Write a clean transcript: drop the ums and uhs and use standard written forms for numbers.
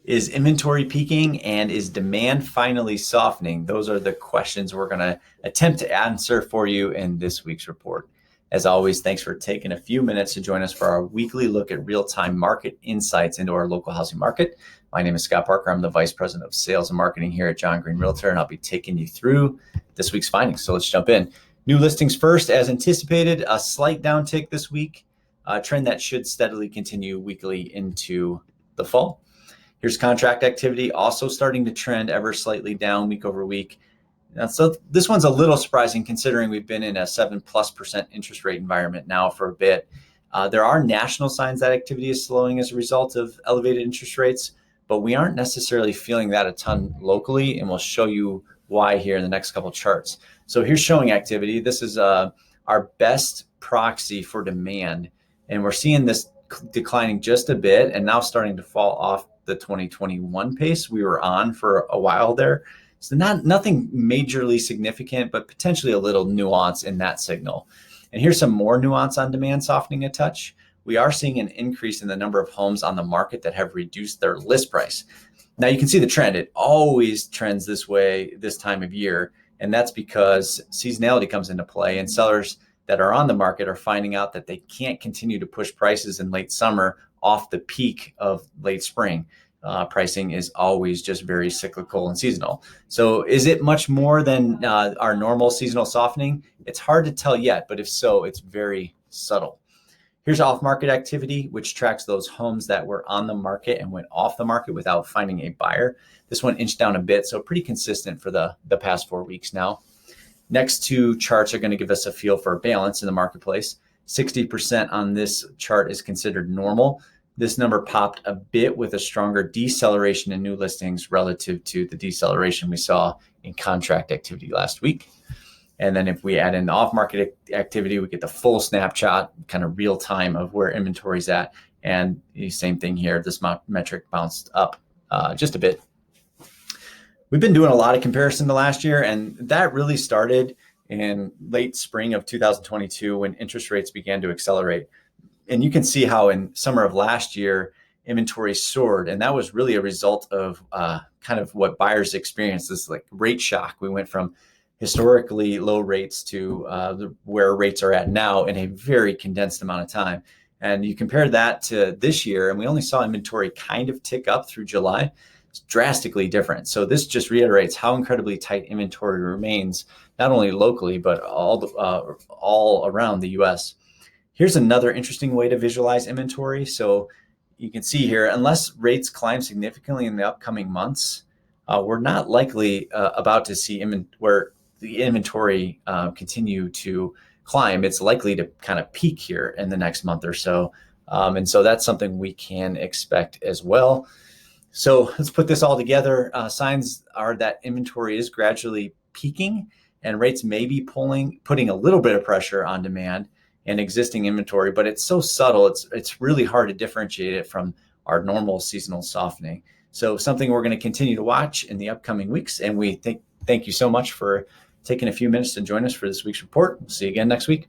Is inventory peaking and is demand finally softening? Those are the questions we're going to attempt to answer for you in this week's report. As always, thanks for taking a few minutes to join us for our weekly look at real-time market insights into our local housing market. My name is Scott Parker. I'm the Vice President of Sales and Marketing here at John Green Realtor, and I'll be taking you through this week's findings. So let's jump in. New listings first. As anticipated, a slight downtick this week, a trend that should steadily continue weekly into the fall. Here's contract activity, also starting to trend ever slightly down week over week. Now, so this one's a little surprising considering we've been in a 7+% interest rate environment now for a bit. There are national signs that activity is slowing as a result of elevated interest rates, but we aren't necessarily feeling that a ton locally, and we'll show you why here in the next couple charts. So here's showing activity. This is our best proxy for demand, and we're seeing this declining just a bit and now starting to fall off the 2021 pace we were on for a while there. So nothing majorly significant, but potentially a little nuance in that signal. And here's some more nuance on demand softening a touch. We are seeing an increase in the number of homes on the market that have reduced their list price. Now you can see the trend. It always trends this way this time of year. And that's because seasonality comes into play, and sellers that are on the market are finding out that they can't continue to push prices in late summer off the peak of late spring. Pricing is always just very cyclical and seasonal. So is it much more than our normal seasonal softening? It's hard to tell yet, but if so, it's very subtle. Here's off-market activity, which tracks those homes that were on the market and went off the market without finding a buyer. This one inched down a bit, so pretty consistent for the past 4 weeks now. Next two charts are going to give us a feel for balance in the marketplace. 60% on this chart is considered normal. This number popped a bit with a stronger deceleration in new listings relative to the deceleration we saw in contract activity last week. And then if we add in the off-market activity, we get the full snapshot, kind of real time of where inventory is at. And the same thing here, this metric bounced up just a bit. We've been doing a lot of comparison to last year, and that really started in late spring of 2022 when interest rates began to accelerate. And you can see how in summer of last year, inventory soared. And that was really a result of kind of what buyers experienced, this like rate shock. We went from historically low rates to where rates are at now in a very condensed amount of time. And you compare that to this year, and we only saw inventory kind of tick up through July. It's drastically different. So this just reiterates how incredibly tight inventory remains, not only locally, but all around the US. Here's another interesting way to visualize inventory. So you can see here, unless rates climb significantly in the upcoming months, we're not likely about to see where the inventory continue to climb. It's likely to kind of peak here in the next month or so. And so that's something we can expect as well. So let's put this all together. Signs are that inventory is gradually peaking and rates may be putting a little bit of pressure on demand and existing inventory, but it's so subtle, it's really hard to differentiate it from our normal seasonal softening. So something we're going to continue to watch in the upcoming weeks. And we thank you so much for taking a few minutes to join us for this week's report. We'll see you again next week.